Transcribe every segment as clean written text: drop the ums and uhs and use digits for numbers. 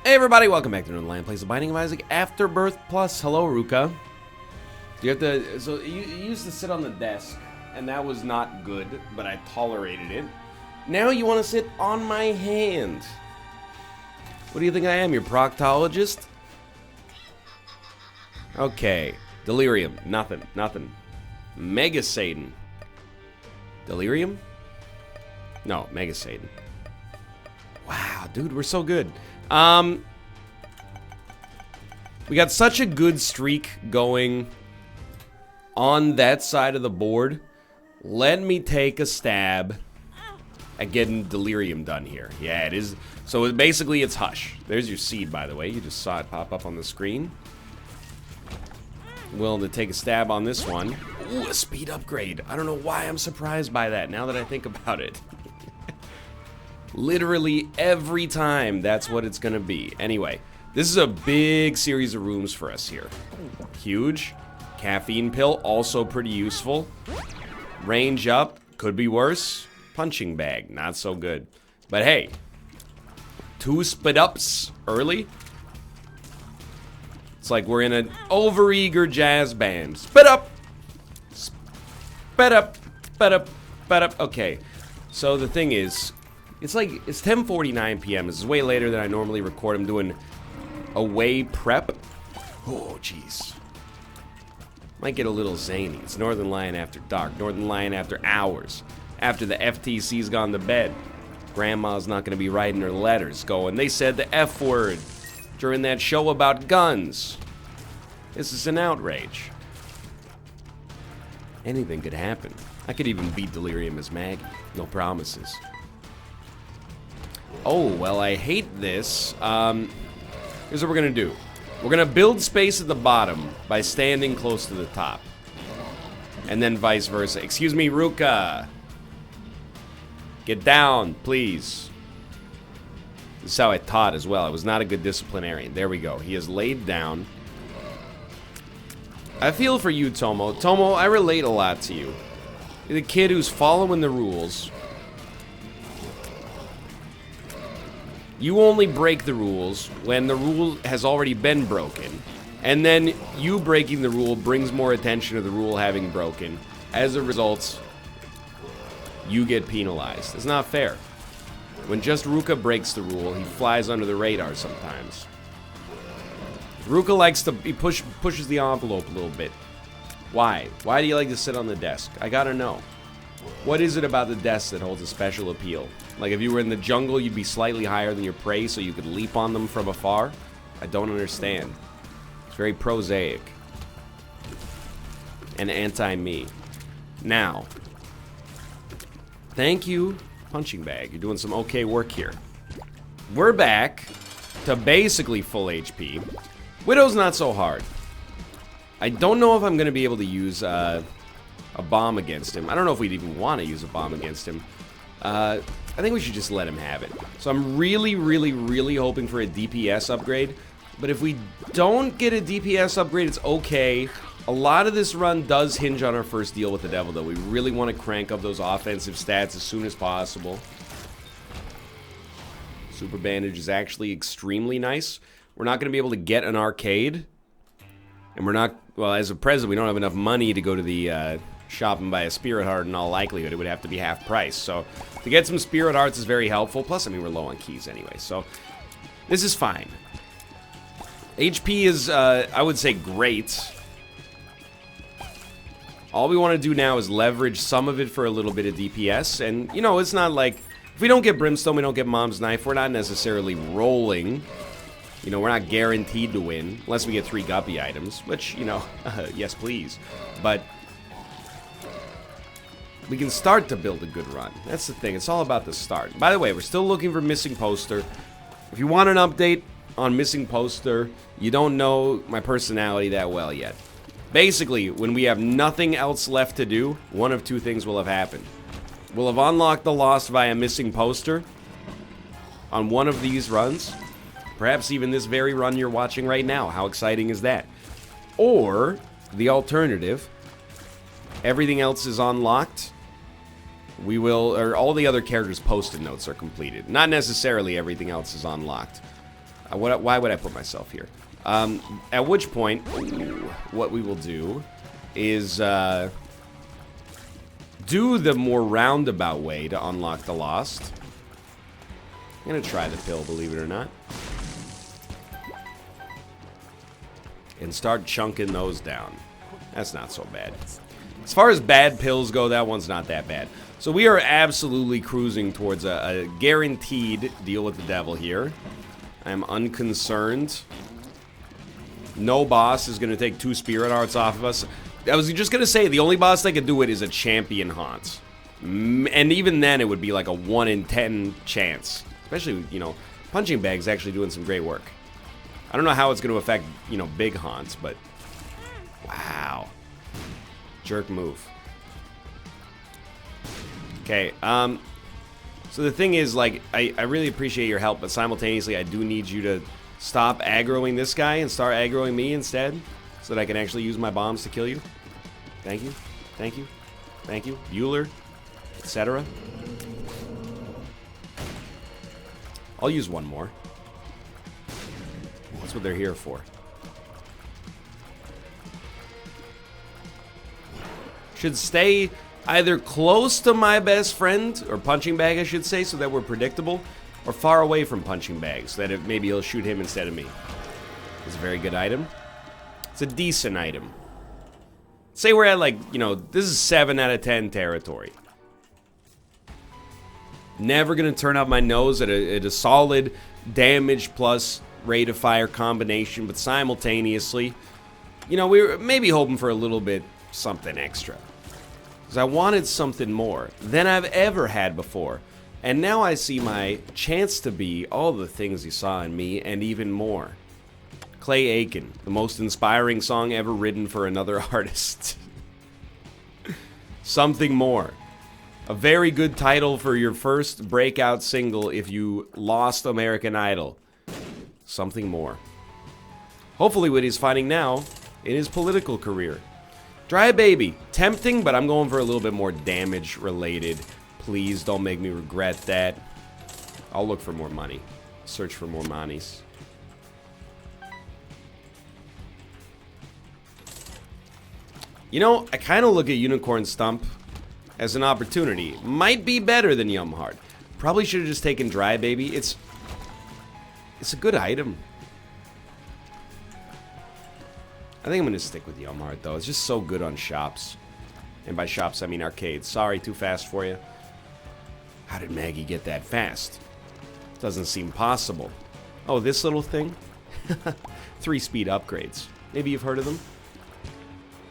Hey everybody, welcome back to Northernlion Plays The Binding of Isaac Afterbirth Plus. Hello, Ruka. You have to, so you used to sit on the desk, and that was not good, but I tolerated it. Now you want to sit on my hand. What do you think I am, your proctologist? Okay, delirium, nothing. Mega Satan. Delirium? No, Mega Satan. Wow, dude, we're so good. We got such a good streak going on that side of the board. Let me take a stab at getting delirium done here. Yeah, it is. So basically it's Hush. There's your seed, by the way. You just saw it pop up on the screen. Willing to take a stab on this one. Ooh, a speed upgrade. I don't know why I'm surprised by that now that I think about it. Literally every time, that's what it's gonna be. Anyway, this is a big series of rooms for us here. Huge. Caffeine pill, also pretty useful. Range up, could be worse. Punching bag, not so good. But hey, 2 spit ups early. It's like we're in an overeager jazz band. Spit up! Spit up, spit up, spit up. Okay, so the thing is, it's 10:49 p.m. This is way later than I normally record. I'm doing away prep. Oh, jeez. Might get a little zany. It's Northernlion after dark. Northernlion after hours. After the FTC's gone to bed. Grandma's not going to be writing her letters going, they said the F word during that show about guns. This is an outrage. Anything could happen. I could even beat Delirium as Maggie. No promises. Oh, well, I hate this. Here's what we're gonna do. We're gonna build space at the bottom by standing close to the top. And then vice versa. Excuse me, Ruka. Get down, please. This is how I taught as well. I was not a good disciplinarian. There we go. He is laid down. I feel for you, Tomo. Tomo, I relate a lot to you. You're the kid who's following the rules. You only break the rules when the rule has already been broken. And then you breaking the rule brings more attention to the rule having broken. As a result, you get penalized. It's not fair. When just Ruka breaks the rule, he flies under the radar sometimes. Ruka likes to, he pushes the envelope a little bit. Why? Why do you like to sit on the desk? I gotta know. What is it about the desk that holds a special appeal? Like if you were in the jungle, you'd be slightly higher than your prey so you could leap on them from afar? I don't understand. It's very prosaic. And anti-me. Now. Thank you, punching bag. You're doing some okay work here. We're back to basically full HP. Widow's not so hard. I don't know if I'm going to be able to use a bomb against him. I don't know if we'd even want to use a bomb against him. I think we should just let him have it. So I'm really hoping for a DPS upgrade. But if we don't get a DPS upgrade, it's okay. A lot of this run does hinge on our first deal with the devil, though. We really want to crank up those offensive stats as soon as possible. Super Bandage is actually extremely nice. We're not going to be able to get an arcade. And we're not, well, as a present, we don't have enough money to go to the shop and buy a Spirit Heart. In all likelihood, it would have to be half price. So to get some Spirit Hearts is very helpful. Plus, I mean, we're low on keys anyway. So this is fine. HP is, I would say, great. All we want to do now is leverage some of it for a little bit of DPS. And, you know, it's not like, if we don't get Brimstone, we don't get Mom's Knife, we're not necessarily rolling. You know, we're not guaranteed to win, unless we get 3 Guppy items, which, you know, yes please. But we can start to build a good run. That's the thing, it's all about the start. By the way, we're still looking for Missing Poster. If you want an update on Missing Poster, you don't know my personality that well yet. Basically, when we have nothing else left to do, one of 2 things will have happened. We'll have unlocked the Lost via Missing Poster on one of these runs. Perhaps even this very run you're watching right now. How exciting is that? Or, the alternative, everything else is unlocked. We will, or all the other characters' post-it notes are completed. Not necessarily everything else is unlocked. Why would I put myself here? At which point, what we will do is do the more roundabout way to unlock the Lost. I'm gonna try the pill, believe it or not. And start chunking those down. That's not so bad. As far as bad pills go, that one's not that bad. So we are absolutely cruising towards a guaranteed deal with the devil here. I'm unconcerned. No boss is going to take 2 spirit hearts off of us. I was just going to say, the only boss that could do it is a champion haunt. And even then, it would be like a 1 in 10 chance. Especially, you know, Punching Bag's actually doing some great work. I don't know how it's going to affect, you know, big haunts, but... Wow. Jerk move. Okay, so the thing is, like, I really appreciate your help, but simultaneously I do need you to stop aggroing this guy and start aggroing me instead, so that I can actually use my bombs to kill you. Thank you. Thank you. Thank you. Bueller, etc. I'll use one more. That's what they're here for. Should stay either close to my best friend, or Punching Bag I should say, so that we're predictable, or far away from Punching Bag, so that maybe he'll shoot him instead of me. It's a very good item. It's a decent item. Say we're at, like, you know, this is 7 out of 10 territory. Never gonna turn up my nose at a solid damage plus rate of fire combination, but simultaneously, you know, we were maybe hoping for a little bit something extra. Because I wanted something more than I've ever had before. And now I see my chance to be all the things you saw in me and even more. Clay Aiken, the most inspiring song ever written for another artist. Something more. A very good title for your first breakout single if you lost American Idol. Something more. Hopefully what he's finding now in his political career. Dry Baby. Tempting, but I'm going for a little bit more damage related. Please don't make me regret that. I'll look for more money. Search for more monies. You know, I kind of look at Unicorn Stump as an opportunity. Might be better than Yum Heart. Probably should have just taken Dry Baby. It's a good item. I think I'm going to stick with Yum Heart, though. It's just so good on shops. And by shops, I mean arcades. Sorry, too fast for you. How did Maggie get that fast? Doesn't seem possible. Oh, this little thing? 3-speed upgrades. Maybe you've heard of them?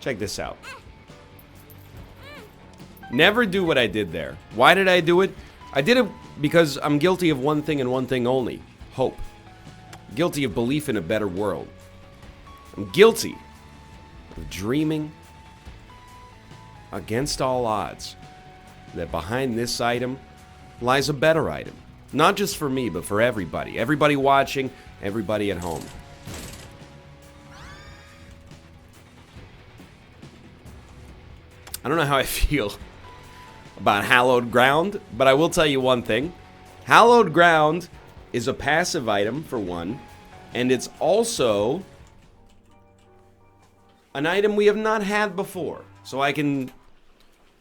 Check this out. Never do what I did there. Why did I do it? I did it because I'm guilty of one thing and one thing only. Hope. Guilty of belief in a better world. I'm guilty of dreaming against all odds that behind this item lies a better item. Not just for me, but for everybody. Everybody watching, everybody at home. I don't know how I feel about Hallowed Ground, but I will tell you one thing. Hallowed Ground is a passive item, for one, and it's also an item we have not had before. So I can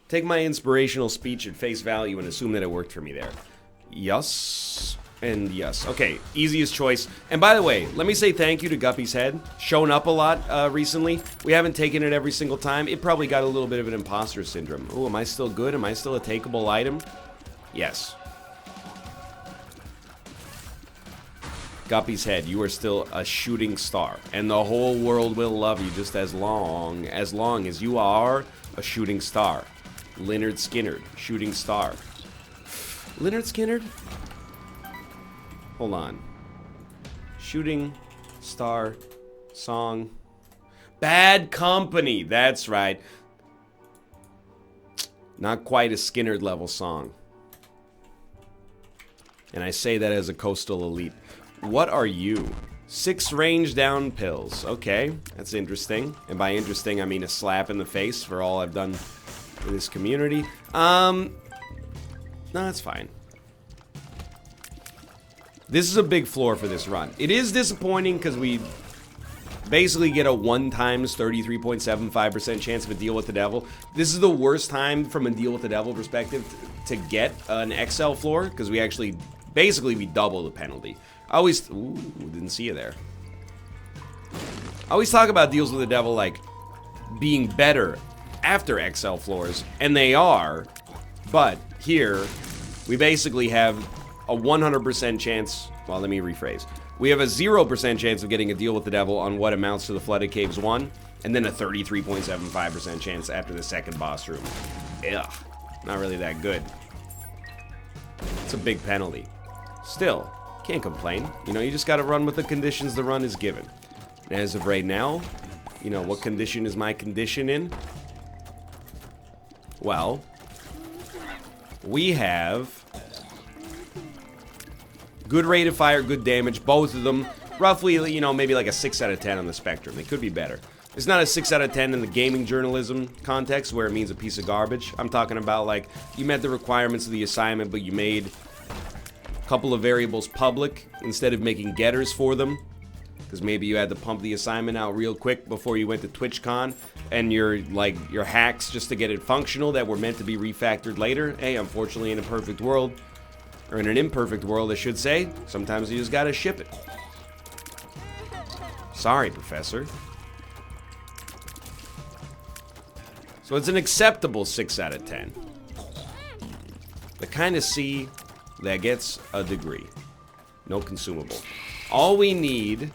take my inspirational speech at face value and assume that it worked for me there. Yes. And yes. Okay, easiest choice. And by the way, let me say thank you to Guppy's Head. Shown up a lot recently. We haven't taken it every single time. It probably got a little bit of an imposter syndrome. Oh, am I still good? Am I still a takeable item? Yes. Guppy's Head, you are still a shooting star. And the whole world will love you just as long as you are a shooting star. Leonard Skinner, shooting star. Leonard Skinner? Hold on. Shooting star song. Bad Company. That's right. Not quite a Skinner level song. And I say that as a coastal elite. What are you? 6 range down pills. Okay, that's interesting. And by interesting, I mean a slap in the face for all I've done for this community. No, that's fine. This is a big floor for this run. It is disappointing because we basically get a 1 times 33.75% chance of a deal with the devil. This is the worst time from a deal with the devil perspective to get an XL floor because we actually, basically we double the penalty. I always, ooh, didn't see you there. I always talk about deals with the devil like being better after XL floors, and they are, but here we basically have a 100% chance, well, let me rephrase. We have a 0% chance of getting a deal with the devil on what amounts to the Flooded Caves 1, and then a 33.75% chance after the second boss room. Ugh, not really that good. It's a big penalty. Still, can't complain. You know, you just gotta run with the conditions the run is given. And as of right now, you know, what condition is my condition in? Well, we have good rate of fire, good damage, both of them. Roughly, you know, maybe like a 6 out of 10 on the spectrum. They could be better. It's not a 6 out of 10 in the gaming journalism context where it means a piece of garbage. I'm talking about like you met the requirements of the assignment, but you made a couple of variables public instead of making getters for them. Because maybe you had to pump the assignment out real quick before you went to TwitchCon, and your hacks just to get it functional that were meant to be refactored later. Hey, unfortunately, in a perfect world, or in an imperfect world, I should say, sometimes you just gotta ship it. Sorry, Professor. So it's an acceptable 6 out of 10. The kind of C that gets a degree. No consumable. All we need...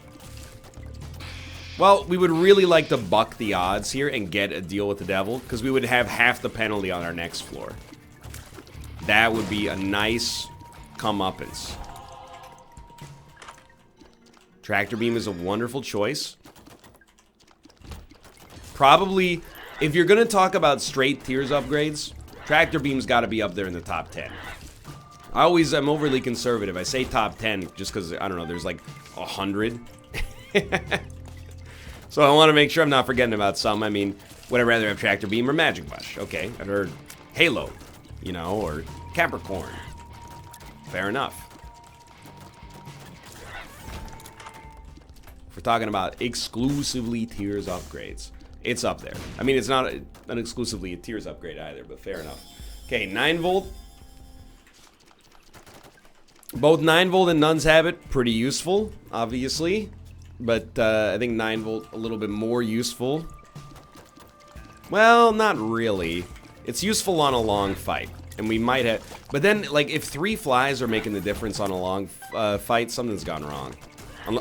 Well, we would really like to buck the odds here and get a deal with the devil, because we would have half the penalty on our next floor. That would be a nice comeuppance. Tractor beam is a wonderful choice. Probably, if you're going to talk about straight tiers upgrades, tractor beam's got to be up there in the top 10. I'm overly conservative. I say top 10 just because, I don't know, there's like 100. So I want to make sure I'm not forgetting about some. I mean, would I rather have Tractor Beam or Magic Bush? Okay, or Halo, you know, or Capricorn. Fair enough. If we're talking about exclusively tiers upgrades, it's up there. I mean, it's not an exclusively a tiers upgrade either, but fair enough. Okay, 9 volt. Both 9 volt and Nun's Habit, pretty useful, obviously. But I think 9 volt a little bit more useful. Well, not really. It's useful on a long fight. And we might have... But then, like, if 3 flies are making the difference on a long fight, something's gone wrong.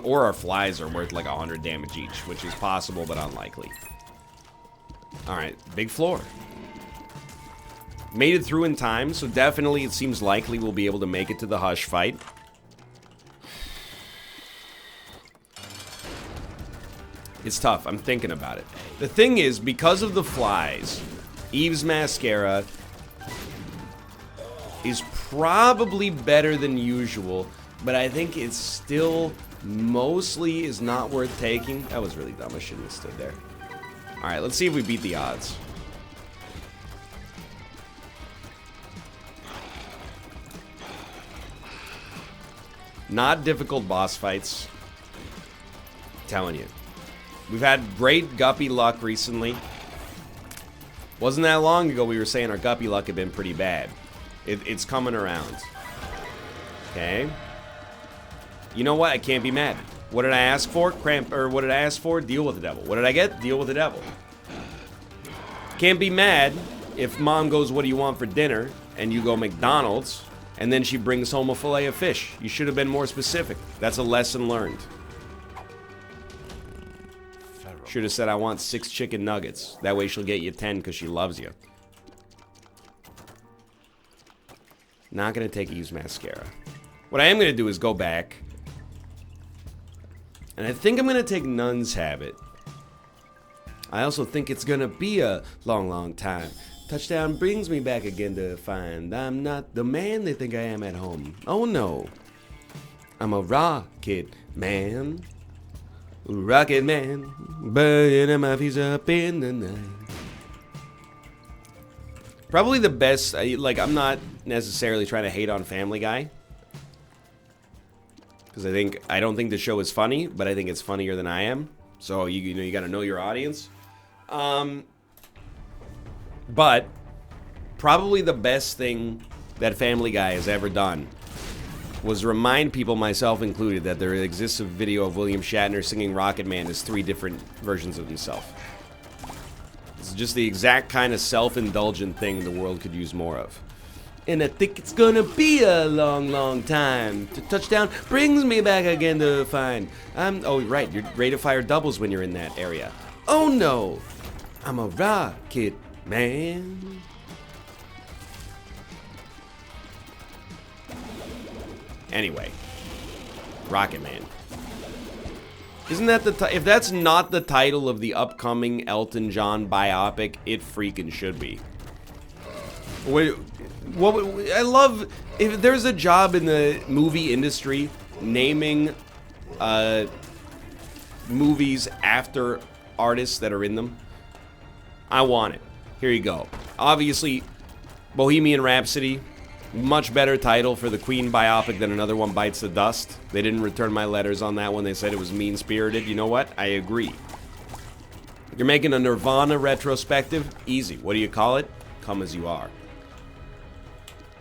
Or our flies are worth like 100 damage each, which is possible but unlikely. Alright, big floor. Made it through in time, so definitely it seems likely we'll be able to make it to the Hush fight. It's tough. I'm thinking about it. The thing is, because of the flies, Eve's Mascara is probably better than usual, but I think it's still mostly is not worth taking. That was really dumb. I shouldn't have stood there. Alright, let's see if we beat the odds. Not difficult boss fights. I'm telling you. We've had great Guppy luck recently. Wasn't that long ago we were saying our Guppy luck had been pretty bad. It's coming around. Okay. You know what? I can't be mad. What did I ask for? What did I ask for? Deal with the devil. What did I get? Deal with the devil. Can't be mad if mom goes, what do you want for dinner? And you go McDonald's, and then she brings home a fillet of fish. You should have been more specific. That's a lesson learned. Should have said, I want 6 chicken nuggets. That way she'll get you 10 because she loves you. Not going to take Eve's Mascara. What I am going to do is go back. And I think I'm going to take Nun's Habit. I also think it's going to be a long, long time. Touchdown brings me back again to find I'm not the man they think I am at home. Oh no. I'm a rocket man. Rocket man, burning my feet up in the night. Probably the best, like, I'm not necessarily trying to hate on Family Guy. because I don't think the show is funny, but I think it's funnier than I am. So you know, you got to know your audience. But probably the best thing that Family Guy has ever done was remind people, myself included, that there exists a video of William Shatner singing Rocket Man as 3 different versions of himself. It's just the exact kind of self-indulgent thing the world could use more of. And I think it's gonna be a long, long time. To touchdown brings me back again to find. Oh, right, your rate of fire doubles when you're in that area. Oh no, I'm a rocket man. Anyway, Rocket Man. Isn't that if that's not the title of the upcoming Elton John biopic, it freaking should be. I love, if there's a job in the movie industry naming movies after artists that are in them, I want it. Here you go. Obviously, Bohemian Rhapsody, much better title for the Queen biopic than Another One Bites the Dust. They didn't return my letters on that one. They said it was mean-spirited. You know what? I agree. You're making a Nirvana retrospective? Easy. What do you call it? Come As You Are.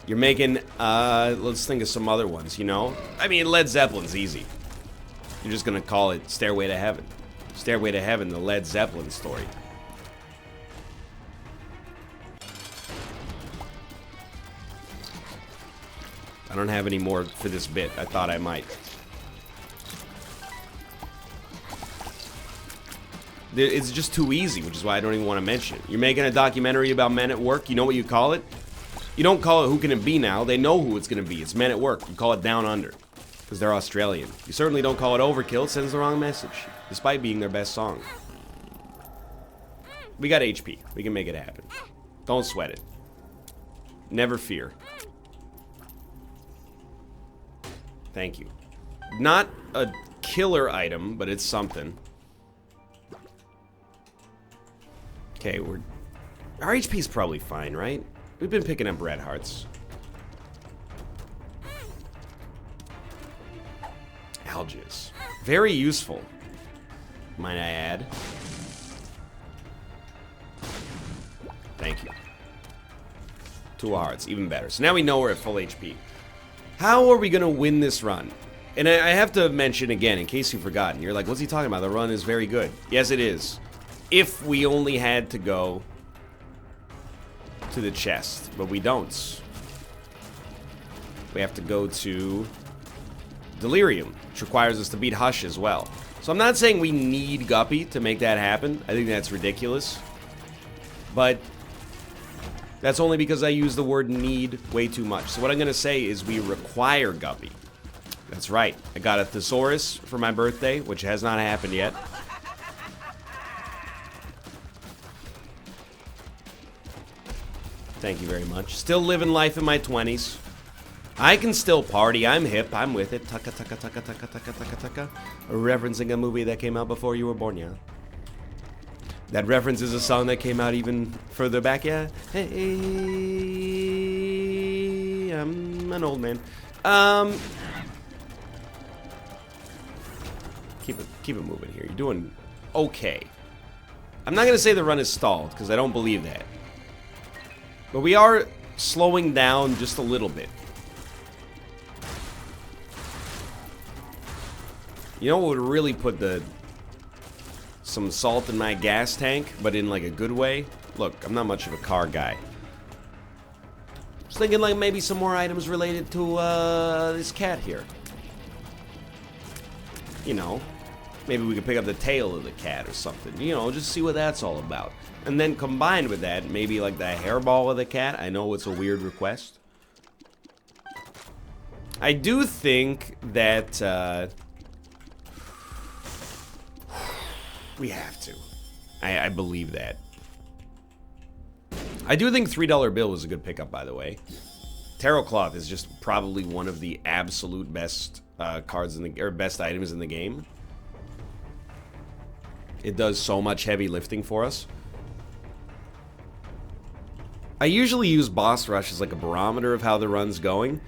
You're making, let's think of some other ones, you know? I mean, Led Zeppelin's easy. You're just gonna call it Stairway to Heaven. Stairway to Heaven, the Led Zeppelin story. I don't have any more for this bit. I thought I might. It's just too easy, which is why I don't even want to mention it. You're making a documentary about men at work. You know what you call it? You don't call it Who Can It Be Now. They know who it's going to be. It's Men at Work. You call it Down Under because they're Australian. You certainly don't call it Overkill. It sends the wrong message, despite being their best song. We got HP. We can make it happen. Don't sweat it. Never fear. Thank you. Not a killer item, but it's something. Okay, our HP's probably fine, right? We've been picking up red hearts. Algiz. Very useful, might I add. Thank you. 2 hearts, even better. So now we know we're at full HP. How are we going to win this run? And I have to mention again, in case you've forgotten, you're like, what's he talking about? The run is very good. Yes, it is. If we only had to go to the chest, but we don't. We have to go to Delirium, which requires us to beat Hush as well. So I'm not saying we need Guppy to make that happen. I think that's ridiculous. But that's only because I use the word need way too much. So what I'm going to say is we require Guppy. That's right. I got a thesaurus for my birthday, which has not happened yet. Thank you very much. Still living life in my 20s. I can still party. I'm hip. I'm with it. Taka taka taka taka taka taka taka. Referencing a movie that came out before you were born, yeah. That reference is a song that came out even further back, yeah. Hey, I'm an old man. Keep it moving here. You're doing okay. I'm not gonna say the run is stalled because I don't believe that. But we are slowing down just a little bit. You know what would really put some salt in my gas tank, but in like a good way? Look, I'm not much of a car guy. Just thinking like maybe some more items related to this cat here. You know, maybe we could pick up the tail of the cat or something. You know, just see what that's all about. And then combined with that, maybe like the hairball of the cat. I know it's a weird request. I do think that we have to. I believe that. I do think $3 bill was a good pickup, by the way. Tarot Cloth is just probably one of the absolute best cards in the, or best items in the game. It does so much heavy lifting for us. I usually use Boss Rush as like a barometer of how the run's going.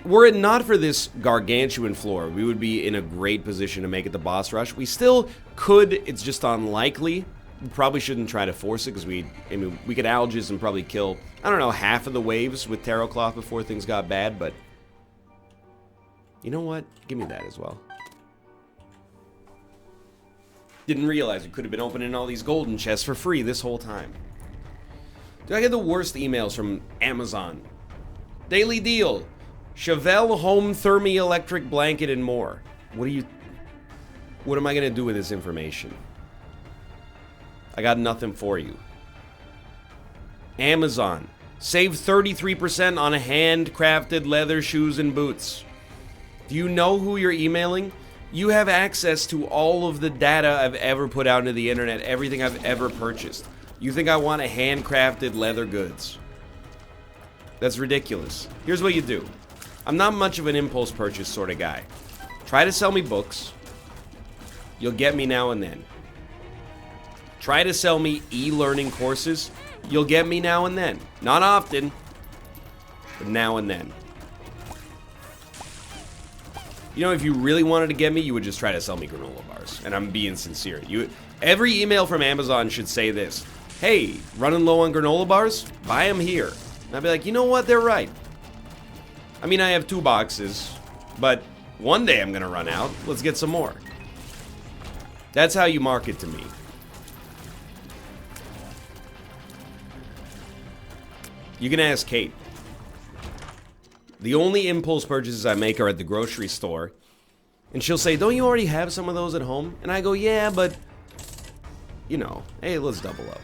Were it not for this gargantuan floor, we would be in a great position to make it the boss rush. We still could, it's just unlikely. We probably shouldn't try to force it, because we could Algis and probably kill, I don't know, half of the waves with Tarot Cloth before things got bad, but... You know what? Give me that as well. Didn't realize we could have been opening all these golden chests for free this whole time. Do I get the worst emails from Amazon? Daily deal. Chevelle home thermi electric blanket and more. What am I gonna do with this information? I got nothing for you. Amazon. Save 33% on handcrafted leather shoes and boots. Do you know who you're emailing? You have access to all of the data I've ever put out into the internet, everything I've ever purchased. You think I want a handcrafted leather goods? That's ridiculous. Here's what you do. I'm not much of an impulse purchase sort of guy. Try to sell me books. You'll get me now and then. Try to sell me e-learning courses. You'll get me now and then. Not often, but now and then. You know, if you really wanted to get me, you would just try to sell me granola bars. And I'm being sincere. Every email from Amazon should say this. Hey, running low on granola bars? Buy them here. And I'd be like, you know what? They're right. I mean, I have 2 boxes, but one day I'm going to run out. Let's get some more. That's how you market to me. You can ask Kate. The only impulse purchases I make are at the grocery store. And she'll say, don't you already have some of those at home? And I go, yeah, but, you know, hey, let's double up.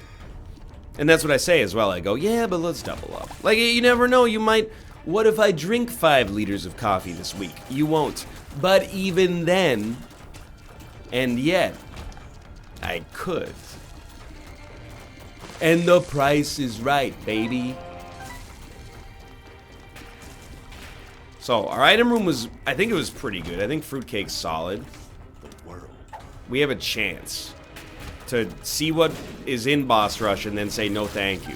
And that's what I say as well. I go, yeah, but let's double up. Like, you never know, you might... What if I drink 5 liters of coffee this week? You won't. But even then, and yet, I could. And the price is right, baby. So, our item room was, I think it was pretty good. I think fruitcake's solid. We have a chance to see what is in Boss Rush and then say no thank you.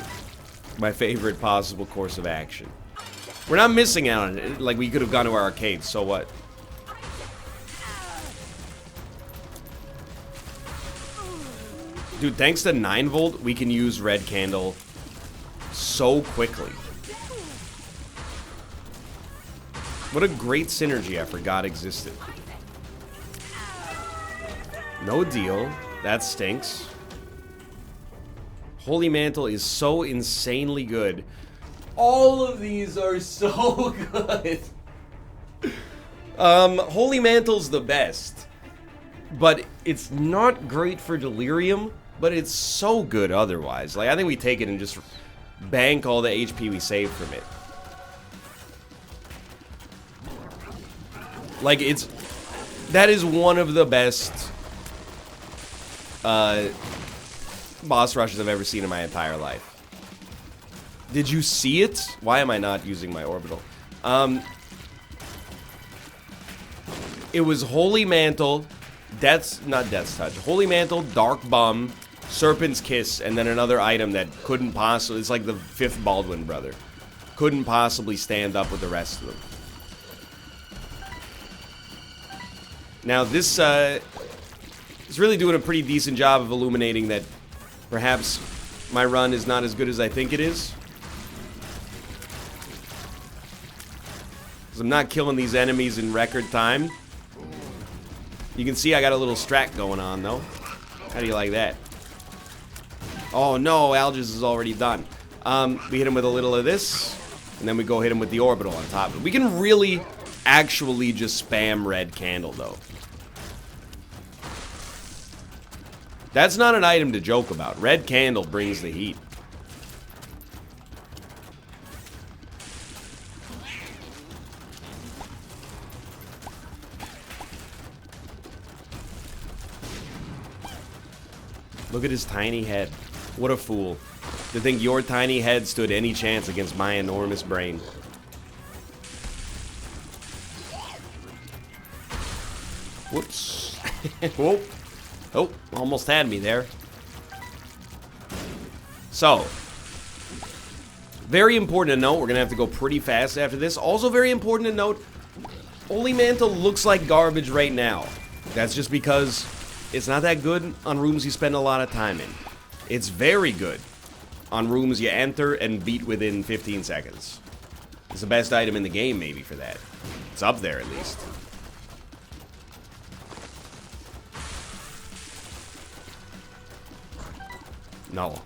My favorite possible course of action. We're not missing out on it. Like, we could have gone to our arcade, so what? Dude, thanks to 9 volt, we can use red candle so quickly. What a great synergy I forgot existed. No deal. That stinks. Holy Mantle is so insanely good. All of these are so good. Holy Mantle's the best. But it's not great for Delirium, but it's so good otherwise. Like, I think we take it and just bank all the HP we save from it. Like, that is one of the best boss rushes I've ever seen in my entire life. Did you see it? Why am I not using my orbital? It was Holy Mantle, not Death's Touch. Holy Mantle, Dark Bum, Serpent's Kiss, and then another item that couldn't possibly, it's like the 5th Baldwin brother. Couldn't possibly stand up with the rest of them. Now, this is really doing a pretty decent job of illuminating that perhaps my run is not as good as I think it is. Because I'm not killing these enemies in record time. You can see I got a little strat going on, though. How do you like that? Oh, no, Algis is already done. We hit him with a little of this, and then we go hit him with the orbital on top of it. We can really actually just spam red candle, though. That's not an item to joke about. Red candle brings the heat. Look at his tiny head. What a fool. To think your tiny head stood any chance against my enormous brain. Whoops. Whoa. Oh, almost had me there. So, Very important to note, we're going to have to go pretty fast after this. Also very important to note, Holy Mantle looks like garbage right now. That's just because it's not that good on rooms you spend a lot of time in. It's very good on rooms you enter and beat within 15 seconds. It's the best item in the game, maybe, for that. It's up there, at least. No.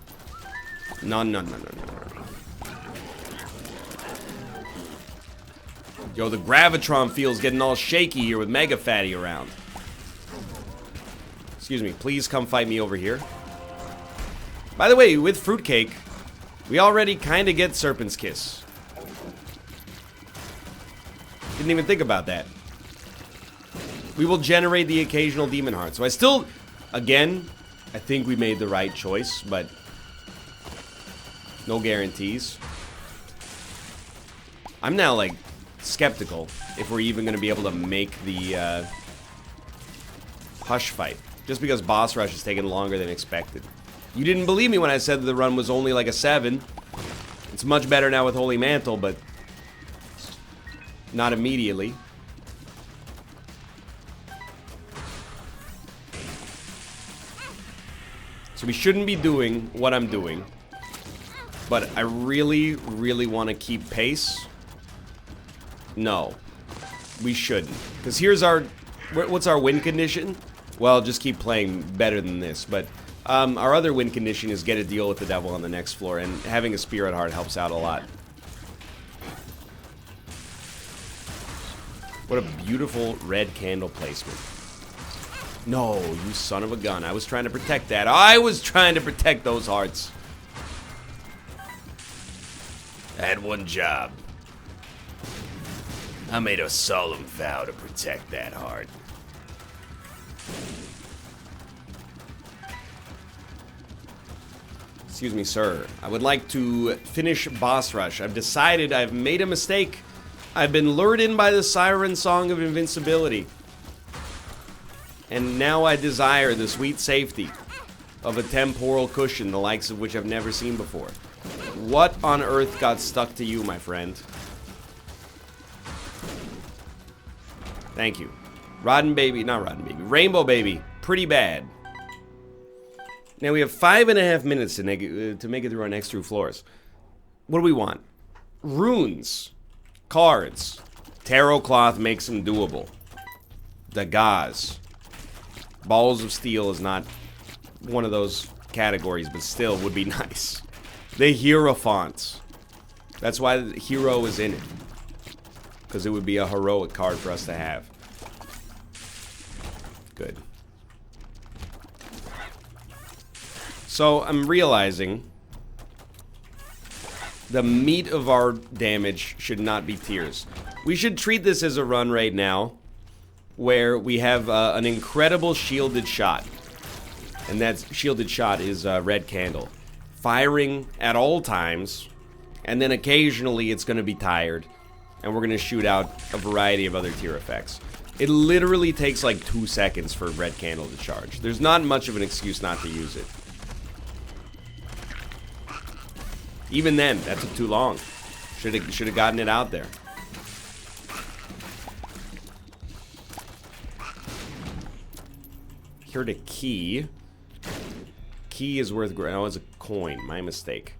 No, no, no, no, no. Yo, the Gravitron feels getting all shaky here with Mega Fatty around. Excuse me, please come fight me over here. By the way, with Fruitcake, we already kind of get Serpent's Kiss. Didn't even think about that. We will generate the occasional Demon Heart. So I still, again, I think we made the right choice, but no guarantees. I'm now, like, skeptical if we're even going to be able to make the Hush fight. Just because Boss Rush is taking longer than expected. You didn't believe me when I said that the run was only like a 7. It's much better now with Holy Mantle, but not immediately. So we shouldn't be doing what I'm doing. But I really, really want to keep pace. No. We shouldn't. Because here's our... What's our win condition? Well, just keep playing better than this. But our other win condition is get a deal with the devil on the next floor. And having a Spirit Heart helps out a lot. What a beautiful red candle placement. No, you son of a gun. I was trying to protect that. I was trying to protect those hearts. I had one job. I made a solemn vow to protect that heart. Excuse me, sir. I would like to finish Boss Rush. I've decided I've made a mistake. I've been lured in by the siren song of invincibility. And now I desire the sweet safety of a temporal cushion, the likes of which I've never seen before. What on earth got stuck to you, my friend? Thank you. Rotten Baby, not Rotten Baby, Rainbow Baby, pretty bad. Now we have 5.5 minutes to make it through our next 2 floors. What do we want? Runes. Cards. Tarot Cloth makes them doable. Dagas. Balls of Steel is not one of those categories, but still would be nice. The Hierophants. That's why the hero is in it. Because it would be a heroic card for us to have. Good. So I'm realizing the meat of our damage should not be tears. We should treat this as a run right now where we have an incredible shielded shot. And that shielded shot is Red Candle. Firing at all times, and then occasionally it's going to be tired. And we're going to shoot out a variety of other tier effects. It literally takes like 2 seconds for Red Candle to charge. There's not much of an excuse not to use it. Even then, that took too long. Should have gotten it out there. Here to key. Key is worth... Oh, it's a coin. My mistake.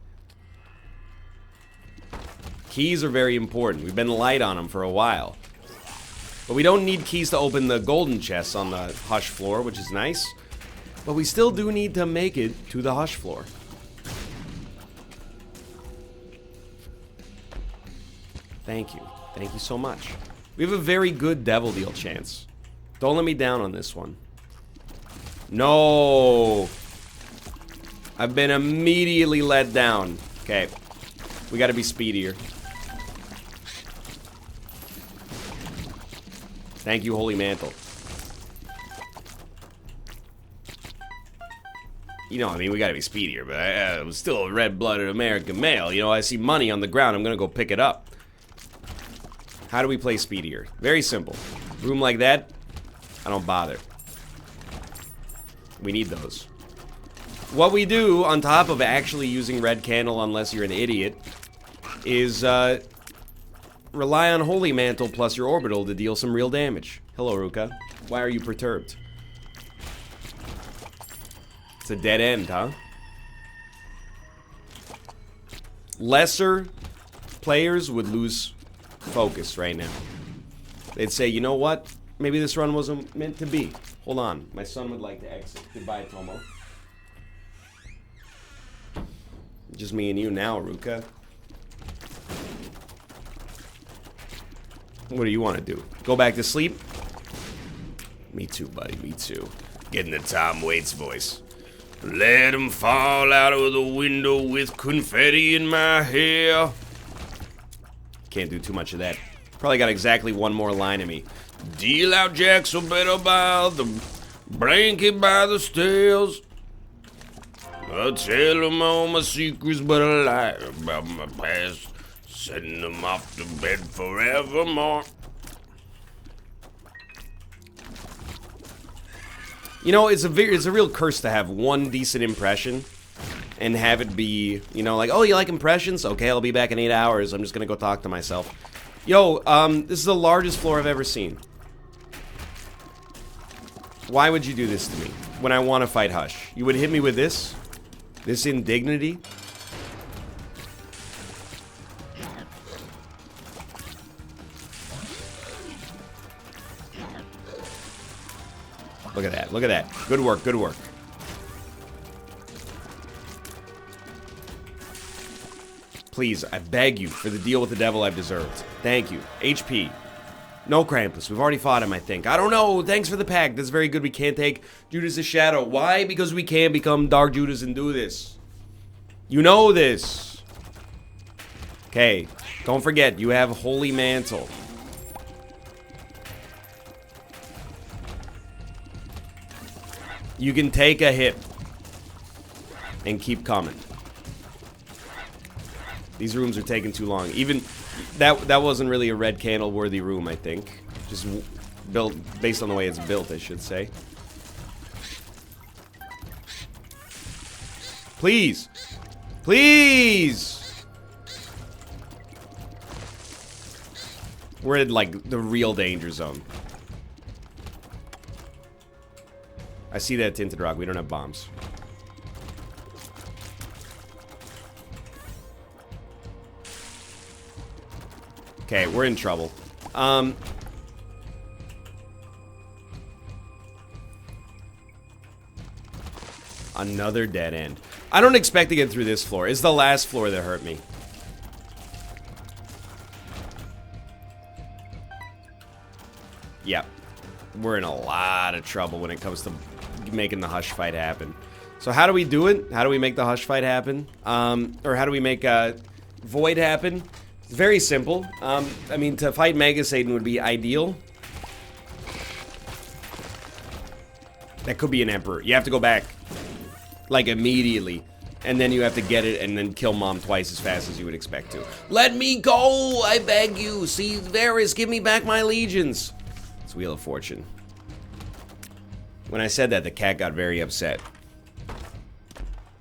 Keys are very important. We've been light on them for a while. But we don't need keys to open the golden chests on the Hush floor, which is nice. But we still do need to make it to the Hush floor. Thank you. Thank you so much. We have a very good Devil Deal chance. Don't let me down on this one. No! I've been immediately let down. Okay. We gotta be speedier. Thank you, Holy Mantle. You know, I mean, we gotta be speedier, but I was still a red-blooded American male. You know, I see money on the ground, I'm gonna go pick it up. How do we play speedier? Very simple. Room like that, I don't bother. We need those. What we do, on top of actually using Red Candle, unless you're an idiot, is rely on Holy Mantle plus your orbital to deal some real damage. Hello, Ruka. Why are you perturbed? It's a dead end, huh? Lesser players would lose focus right now. They'd say, you know what? Maybe this run wasn't meant to be. Hold on. My son would like to exit. Goodbye, Tomo. Just me and you now, Ruka. What do you want to do? Go back to sleep? Me too, buddy. Me too. Getting the Tom Waits voice. Let him fall out of the window with confetti in my hair. Can't do too much of that. Probably got exactly one more line in me. Deal out Jack, so better buy the blanket by the stairs. I tell them all my secrets, but I lie about my past. Setting them off to bed forevermore. You know, it's a real curse to have one decent impression and have it be, you know, like, oh, you like impressions? Okay, I'll be back in 8 hours. I'm just gonna go talk to myself. Yo, this is the largest floor I've ever seen. Why would you do this to me when I want to fight Hush? You would hit me with this? This indignity? Look at that. Look at that. Good work. Good work. Please, I beg you, for the deal with the devil I've deserved. Thank you. HP. No Krampus. We've already fought him, I think. I don't know. Thanks for the pack. That's very good. We can't take Judas' shadow. Why? Because we can't become Dark Judas and do this. You know this. Okay. Don't forget, you have Holy Mantle. You can take a hit and keep coming. These rooms are taking too long. Even that wasn't really a red candle worthy room, I think. Just built based on the way it's built, I should say. Please. Please. We're in like the real danger zone. I see that tinted rock. We don't have bombs. Okay, we're in trouble. Another dead end. I don't expect to get through this floor. It's the last floor that hurt me. Yep. We're in a lot of trouble when it comes to making the Hush fight happen. So how do we do it? How do we make the Hush fight happen? Or how do we make Void happen? It's very simple. I mean, to fight Mega Satan would be ideal. That could be an Emperor. You have to go back, like, immediately. And then you have to get it and then kill Mom twice as fast as you would expect to. Let me go! I beg you! See, Varys, give me back my legions! It's Wheel of Fortune. When I said that, the cat got very upset.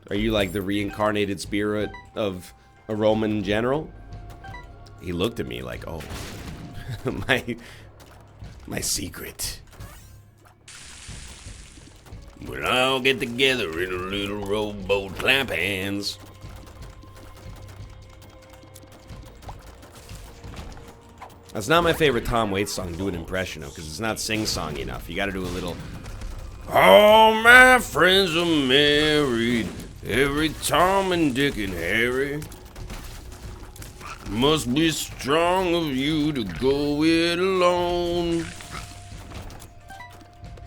Are you like the reincarnated spirit of a Roman general? He looked at me like, oh, my secret. We'll all get together in a little rowboat, clap hands. That's not my favorite Tom Waits song to do an impression of, because it's not sing-song enough. You gotta do a little... All my friends are married, every Tom and Dick and Harry. Must be strong of you to go it alone.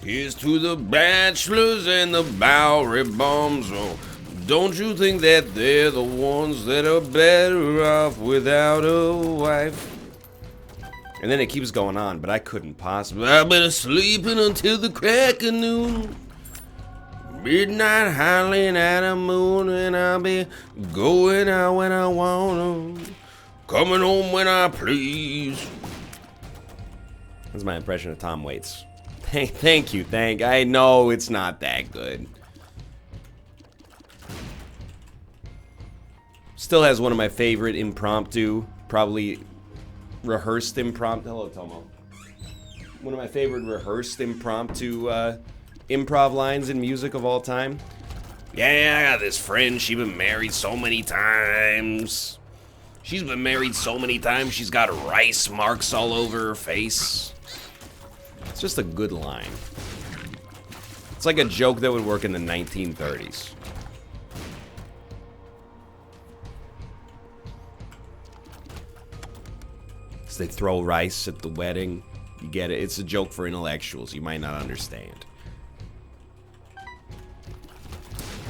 Here's to the bachelors and the Bowery bombs. Oh, don't you think that they're the ones that are better off without a wife? And then it keeps going on, but I couldn't possibly. I've been sleeping until the crack of noon. Midnight howling at a moon, and I'll be going out when I want to. Coming home when I please. That's my impression of Tom Waits. Thank you. I know it's not that good. Still has one of my favorite impromptu, probably rehearsed impromptu. Hello, Tomo. One of my favorite rehearsed impromptu improv lines in music of all time. Yeah, I got this friend. She's been married so many times. She's been married so many times. She's got rice marks all over her face. It's just a good line. It's like a joke that would work in the 1930s. So they throw rice at the wedding. You get it. It's a joke for intellectuals. You might not understand.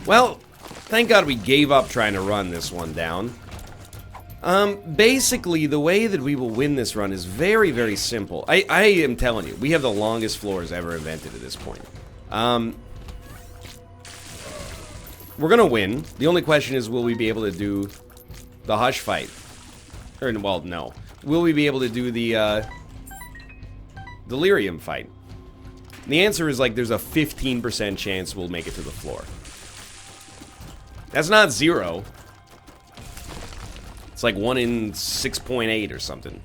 Well, thank God we gave up trying to run this one down. Basically, the way that we will win this run is very, very simple. I am telling you, we have the longest floors ever invented at this point. We're gonna win. The only question is, will we be able to do the Hush fight? Or, well, no. Will we be able to do the, Delirium fight? And the answer is, like, there's a 15% chance we'll make it to the floor. That's not 0. It's like 1 in 6.8 or something.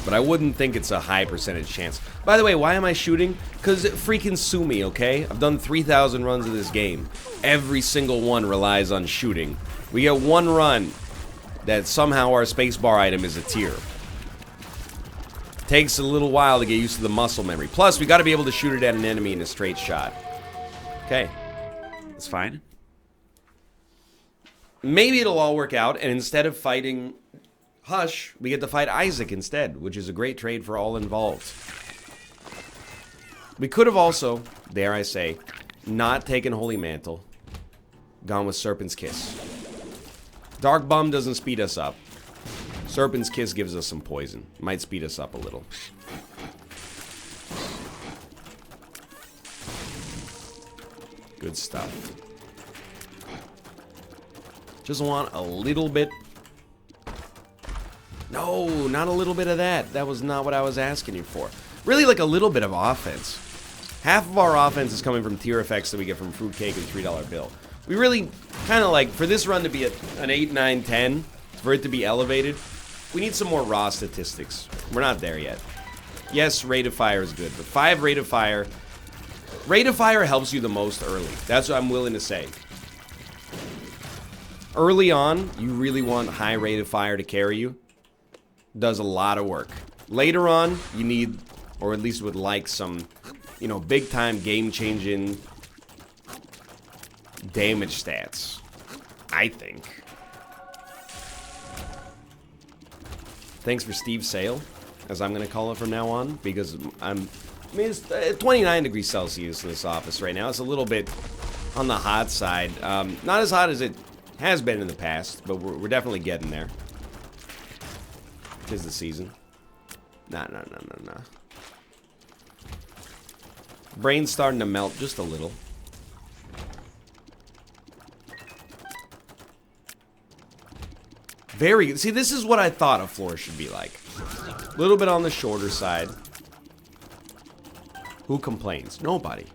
But I wouldn't think it's a high percentage chance. By the way, why am I shooting? Because freaking sue me, okay? I've done 3,000 runs of this game. Every single one relies on shooting. We get one run that somehow our spacebar item is a tier. Takes a little while to get used to the muscle memory. Plus, we got to be able to shoot it at an enemy in a straight shot. Okay. That's fine. Maybe it'll all work out, and instead of fighting Hush, we get to fight Isaac instead, which is a great trade for all involved. We could have also, dare I say, not taken Holy Mantle. Gone with Serpent's Kiss. Dark Bum doesn't speed us up. Serpent's Kiss gives us some poison. Might speed us up a little. Good stuff. Just want a little bit. No, not a little bit of that. That was not what I was asking you for. Really, like a little bit of offense. Half of our offense is coming from tier effects that we get from Fruitcake and $3 Bill. We really kind of like, for this run to be at an 8, 9, 10, for it to be elevated, we need some more raw statistics. We're not there yet. Yes, rate of fire is good, but 5 rate of fire. Rate of fire helps you the most early. That's what I'm willing to say. Early on, you really want high rate of fire to carry you. Does a lot of work. Later on, you need, or at least would like, some, you know, big time game changing damage stats, I think. Thanks for Steve Sale, as I'm going to call it from now on, because I mean, it's 29 degrees Celsius in this office right now. It's a little bit on the hot side. Not as hot as it has been in the past, but we're definitely getting there. 'Tis the season. Nah. Brain's starting to melt just a little. Very good. See, this is what I thought a floor should be like. A little bit on the shorter side. Who complains? Nobody.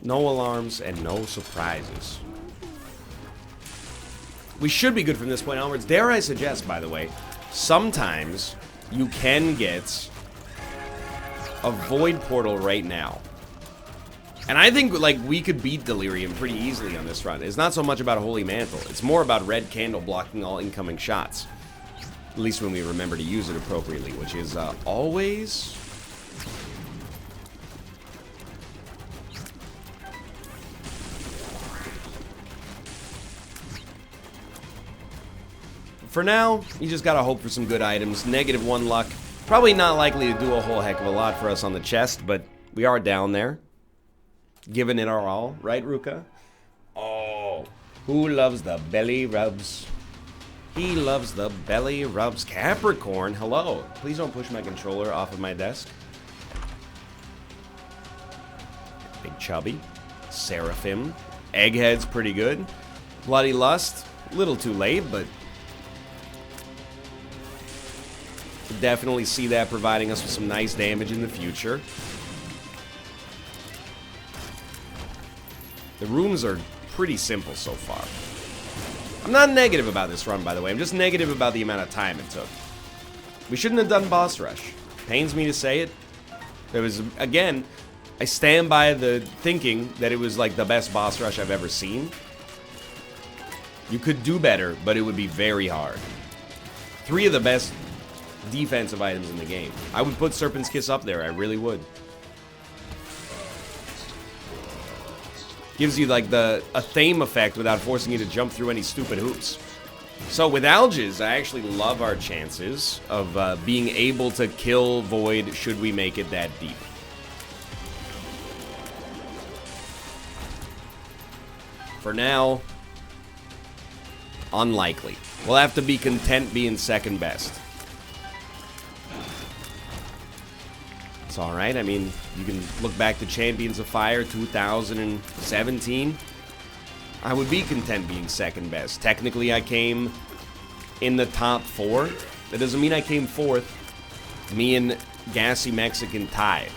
No alarms and no surprises. We should be good from this point onwards. Dare I suggest, by the way, sometimes you can get a void portal right now. And I think, like, we could beat Delirium pretty easily on this run. It's not so much about Holy Mantle. It's more about Red Candle blocking all incoming shots. At least when we remember to use it appropriately, which is always... For now, you just gotta hope for some good items. -1 luck. Probably not likely to do a whole heck of a lot for us on the chest, but we are down there. Giving it our all, right, Ruka? Oh, who loves the belly rubs? He loves the belly rubs. Capricorn, hello. Please don't push my controller off of my desk. Big Chubby. Seraphim. Egghead's pretty good. Bloody Lust, a little too late, but definitely see that providing us with some nice damage in the future. The rooms are pretty simple so far. I'm not negative about this run, by the way. I'm just negative about the amount of time it took. We shouldn't have done boss rush. Pains me to say it. It was, again, I stand by the thinking that it was like the best boss rush I've ever seen. You could do better, but it would be very hard. 3 of the best defensive items in the game. I would put Serpent's Kiss up there, I really would. Gives you like a theme effect without forcing you to jump through any stupid hoops. So with Alges, I actually love our chances of being able to kill Void should we make it that deep. For now, unlikely. We'll have to be content being second best. It's alright, I mean, you can look back to Champions of Fire 2017. I would be content being second best. Technically, I came in the top 4. That doesn't mean I came 4th. Me and Gassy Mexican tied.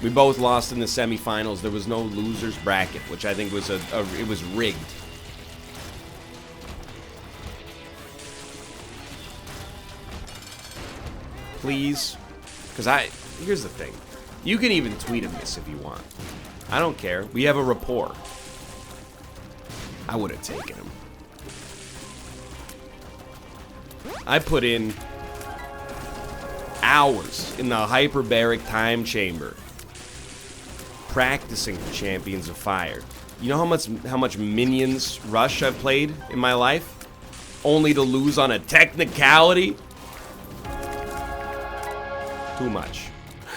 We both lost in the semifinals. There was no losers bracket, which I think was it was rigged. Please, because here's the thing. You can even tweet a miss if you want. I don't care. We have a rapport. I would have taken him. I put in hours in the hyperbaric time chamber practicing for Champions of Fire. You know how much Minions Rush I've played in my life? Only to lose on a technicality? Too much.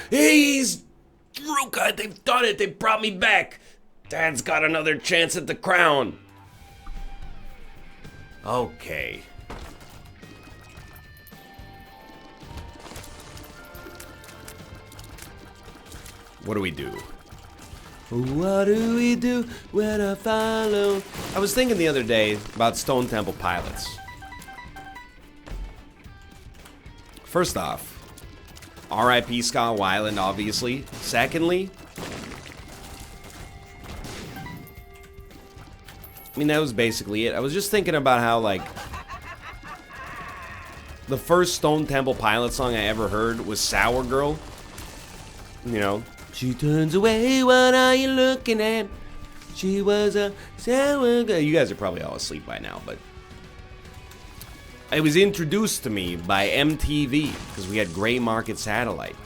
He's Ruka, they've done it, they brought me back. Dad's got another chance at the crown. Okay. What do we do? What do we do when I follow? I was thinking the other day about Stone Temple Pilots. First off, R.I.P. Scott Weiland, obviously. Secondly, I mean, that was basically it. I was just thinking about how, like, the first Stone Temple Pilot song I ever heard was Sour Girl. You know, she turns away, what are you looking at? She was a sour girl. You guys are probably all asleep by now, but it was introduced to me by MTV because we had Gray Market Satellite.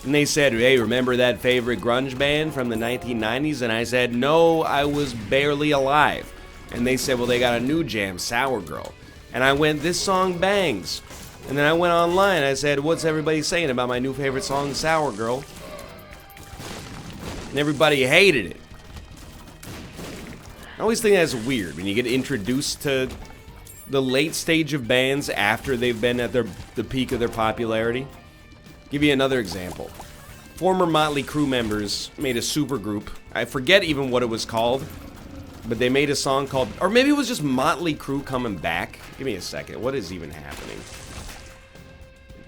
And they said, hey, remember that favorite grunge band from the 1990s? And I said, no, I was barely alive. And they said, well, they got a new jam, Sour Girl. And I went, this song bangs. And then I went online, I said, what's everybody saying about my new favorite song, Sour Girl? And everybody hated it. I always think that's weird when you get introduced to the late stage of bands after they've been at the peak of their popularity. Give you another example. Former Motley Crue members made a supergroup. I forget even what it was called, but they made a song called, or maybe it was just Motley Crue coming back. Give me a second. What is even happening?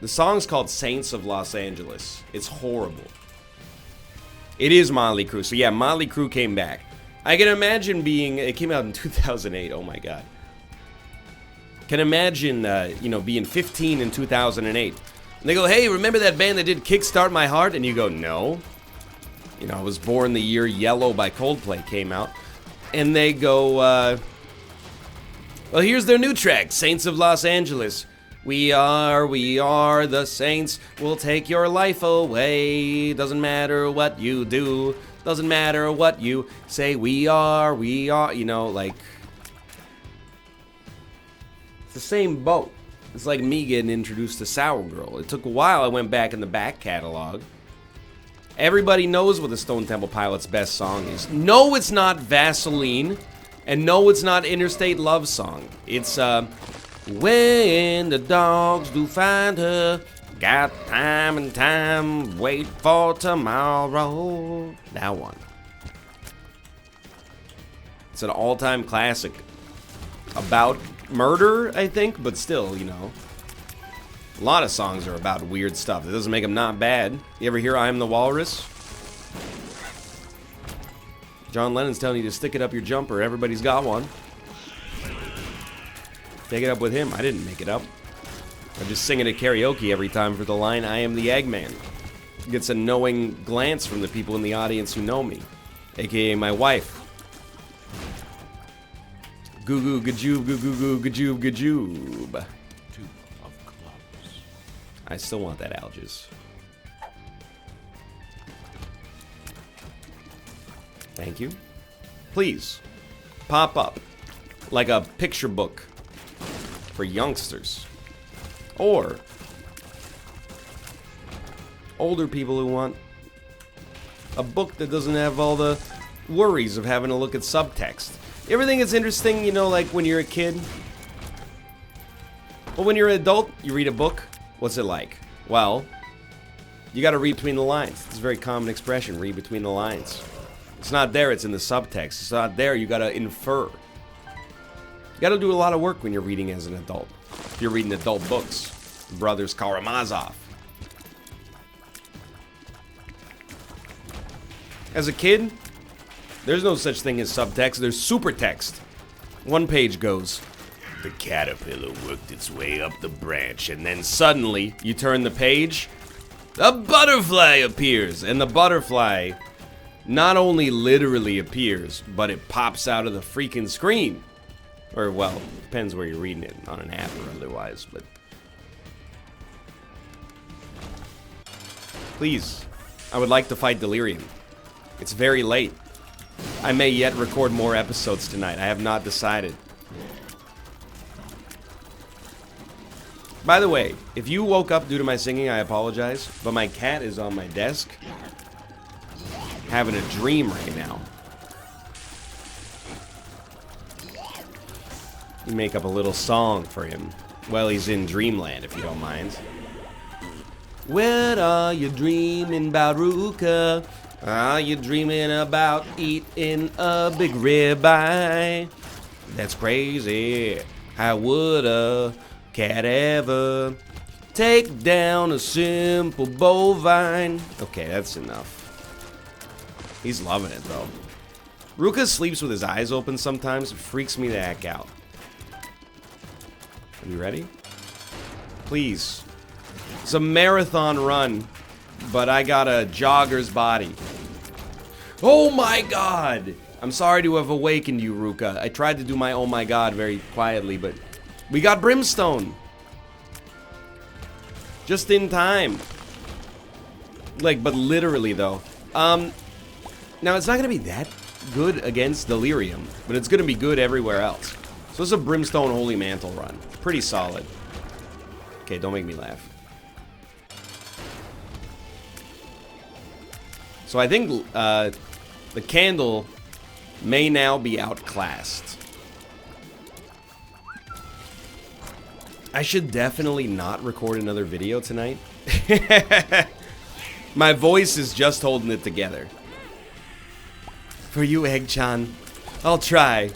The song's called Saints of Los Angeles. It's horrible. It is Motley Crue. So yeah, Motley Crue came back. I can imagine being, it came out in 2008. Oh my God. Can imagine, being 15 in 2008. And they go, hey, remember that band that did Kickstart My Heart? And you go, no. You know, I was born the year Yellow by Coldplay came out. And they go, well, here's their new track, Saints of Los Angeles. We are the saints. We'll take your life away. Doesn't matter what you do. Doesn't matter what you say. We are, you know, like, it's the same boat. It's like me getting introduced to Sour Girl. It took a while. I went back in the back catalog. Everybody knows what the Stone Temple Pilots' best song is. No, it's not Vaseline. And no, it's not Interstate Love Song. It's, when the dogs do find her, got time and time, wait for tomorrow. That one. It's an all-time classic. About murder, I think, but still, you know. A lot of songs are about weird stuff. That doesn't make them not bad. You ever hear I Am the Walrus? John Lennon's telling you to stick it up your jumper. Everybody's got one. Take it up with him. I didn't make it up. I just sing it at karaoke every time for the line, I am the Eggman. Gets a knowing glance from the people in the audience who know me, aka my wife. Goo goo gajoob goo goo goo gajoob gajoob. 2 of clubs. I still want that alges. Thank you. Please, pop up like a picture book for youngsters. Or older people who want a book that doesn't have all the worries of having to look at subtext. You ever think it's interesting, you know, like when you're a kid? Well, when you're an adult, you read a book. What's it like? Well, you gotta read between the lines. It's a very common expression, read between the lines. It's not there, it's in the subtext. It's not there, you gotta infer. You gotta do a lot of work when you're reading as an adult. If you're reading adult books. Brothers Karamazov. As a kid, there's no such thing as subtext, there's supertext. One page goes, the caterpillar worked its way up the branch, and then suddenly, you turn the page, a butterfly appears, and the butterfly not only literally appears, but it pops out of the freaking screen. Or, well, depends where you're reading it, on an app or otherwise, but... Please, I would like to fight Delirium. It's very late. I may yet record more episodes tonight. I have not decided. By the way, if you woke up due to my singing, I apologize, but my cat is on my desk having a dream right now. You make up a little song for him while he's in dreamland, if you don't mind. What are you dreaming about, Ruka? Are you dreaming about eating a big ribeye? That's crazy. How would a cat ever take down a simple bovine? Okay, that's enough. He's loving it, though. Ruka sleeps with his eyes open sometimes. It freaks me the heck out. Are you ready? Please. It's a marathon run, but I got a jogger's body. Oh my god! I'm sorry to have awakened you, Ruka. I tried to do my oh my god very quietly, but we got Brimstone. Just in time. Like, but literally though. Now it's not gonna be that good against Delirium, but it's gonna be good everywhere else. So it's a Brimstone Holy Mantle run. Pretty solid. Okay, don't make me laugh. So I think the candle may now be outclassed. I should definitely not record another video tonight. My voice is just holding it together. For you, Egg-chan, I'll try.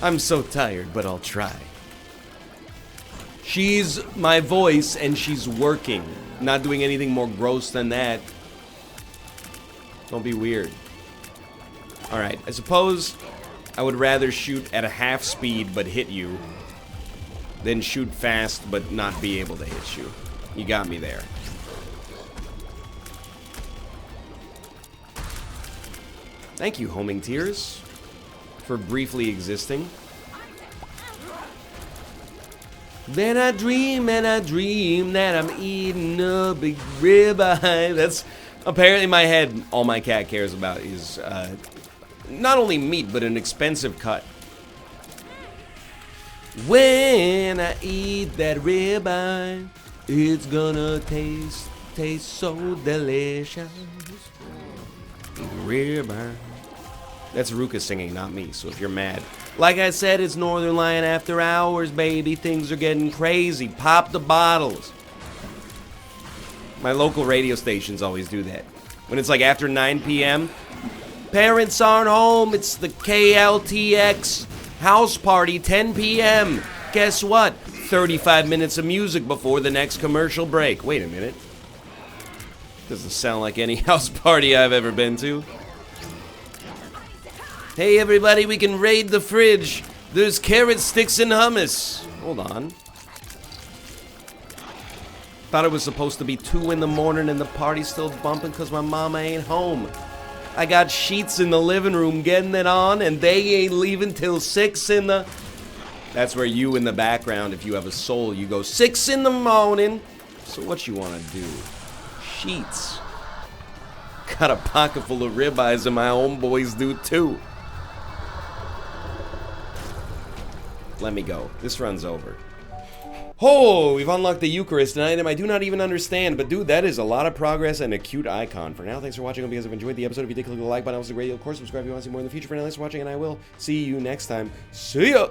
I'm so tired, but I'll try. She's my voice, and she's working. Not doing anything more gross than that. Don't be weird. Alright, I suppose I would rather shoot at a half speed but hit you than shoot fast but not be able to hit you. You got me there. Thank you, Homing Tears, for briefly existing. Then I dream that I'm eating a big ribeye. That's apparently my head. All my cat cares about is not only meat, but an expensive cut. When I eat that ribeye, it's gonna taste so delicious. Ribeye. That's Ruka singing, not me, so if you're mad. Like I said, it's Northernlion after hours, baby. Things are getting crazy. Pop the bottles. My local radio stations always do that. When it's like after 9 p.m., parents aren't home. It's the KLTX house party, 10 p.m. Guess what? 35 minutes of music before the next commercial break. Wait a minute. Doesn't sound like any house party I've ever been to. Hey everybody, we can raid the fridge. There's carrot sticks and hummus. Hold on. Thought it was supposed to be 2 in the morning and the party's still bumping because my mama ain't home. I got sheets in the living room getting it on and they ain't leaving till 6 in the... That's where you in the background, if you have a soul, you go 6 in the morning. So what you want to do? Sheets. Got a pocket full of ribeyes and my homeboys do too. Let me go. This run's over. Oh, we've unlocked the Eucharist, an item I do not even understand, but dude, that is a lot of progress and a cute icon. For now, thanks for watching. I hope you guys have enjoyed the episode. If you did, click the like button. Also, great. Of course, subscribe if you want to see more in the future. For now, thanks for watching, and I will see you next time. See ya!